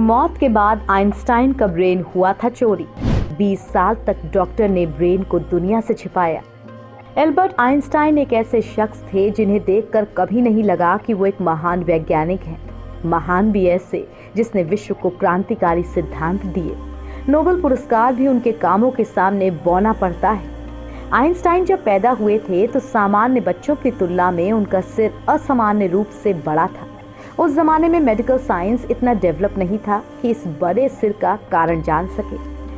मौत के बाद आइंस्टाइन का ब्रेन हुआ था चोरी। 20 साल तक डॉक्टर ने ब्रेन को दुनिया से छिपाया। एल्बर्ट आइंस्टाइन एक ऐसे शख्स थे जिन्हें देखकर कभी नहीं लगा कि वो एक महान वैज्ञानिक हैं। महान भी ऐसे जिसने विश्व को क्रांतिकारी सिद्धांत दिए। नोबेल पुरस्कार भी उनके कामों के सामने बौना पड़ता है। आइंस्टाइन जब पैदा हुए थे तो सामान्य बच्चों की तुलना में उनका सिर असामान्य रूप से बड़ा था। उस जमाने में मेडिकल साइंस इतना डेवलप नहीं था कि इस बड़े सिर का कारण जान सके।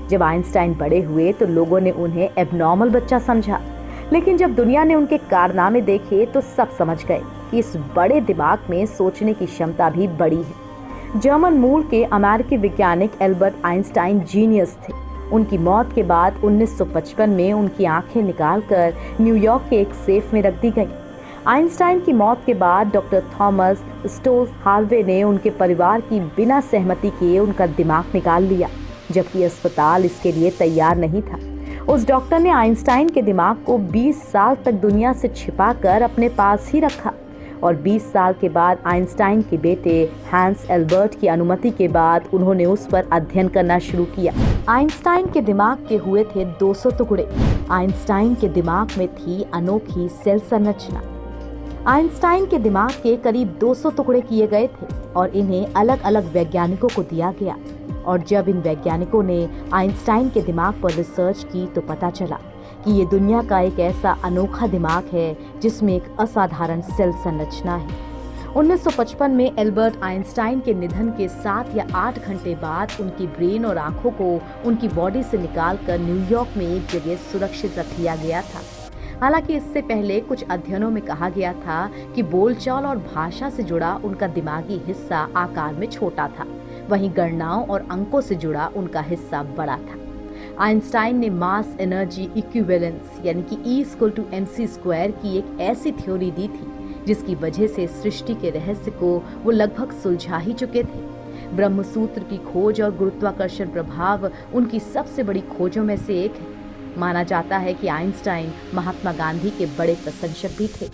जब आइंस्टाइन बड़े हुए तो लोगों ने उन्हें एबनॉर्मल बच्चा समझा, लेकिन जब दुनिया ने उनके कारनामे देखे तो सब समझ गए कि इस बड़े दिमाग में सोचने की क्षमता भी बड़ी है। जर्मन मूल के अमेरिकी वैज्ञानिक एल्बर्ट आइंस्टाइन जीनियस थे। उनकी मौत के बाद 1955 में उनकी आंखें निकालकर न्यूयॉर्क के एक सेफ में रख दी गईं। आइंस्टाइन की मौत के बाद डॉक्टर थॉमस स्टोल्स हार्वे ने उनके परिवार की बिना सहमति किए उनका दिमाग निकाल लिया, जबकि अस्पताल इसके लिए तैयार नहीं था। उस डॉक्टर ने आइंस्टाइन के दिमाग को 20 साल तक दुनिया से छिपाकर अपने पास ही रखा और 20 साल के बाद आइंस्टाइन के बेटे हैंस एल्बर्ट की अनुमति के बाद उन्होंने उस पर अध्ययन करना शुरू किया। आइंस्टाइन के दिमाग के हुए थे 200 टुकड़े। आइंस्टाइन के दिमाग में थी अनोखी सेल संरचना। आइंस्टाइन के दिमाग के करीब 200 टुकड़े किए गए थे और इन्हें अलग अलग वैज्ञानिकों को दिया गया। और जब इन वैज्ञानिकों ने आइंस्टाइन के दिमाग पर रिसर्च की तो पता चला कि ये दुनिया का एक ऐसा अनोखा दिमाग है जिसमें एक असाधारण सेल संरचना है। 1955 में एल्बर्ट आइंस्टाइन के निधन के 7 या 8 घंटे बाद उनकी ब्रेन और आंखों को उनकी बॉडी से निकालकर न्यूयॉर्क में एक जगह सुरक्षित रख लिया गया था। हालांकि इससे पहले कुछ अध्ययनों में कहा गया था कि बोलचाल और भाषा से जुड़ा उनका दिमागी हिस्सा आकार में छोटा था, वहीं गणनाओं और अंकों से जुड़ा उनका हिस्सा बड़ा था। आइंस्टाइन ने मास एनर्जी इक्विवेलेंस यानी कि E=mc² की एक ऐसी थ्योरी दी थी जिसकी वजह से सृष्टि के रहस्य को वो लगभग सुलझा ही चुके थे। ब्रह्मसूत्र की खोज और गुरुत्वाकर्षण प्रभाव उनकी सबसे बड़ी खोजों में से एक है। माना जाता है कि आइंस्टाइन महात्मा गांधी के बड़े प्रशंसक भी थे।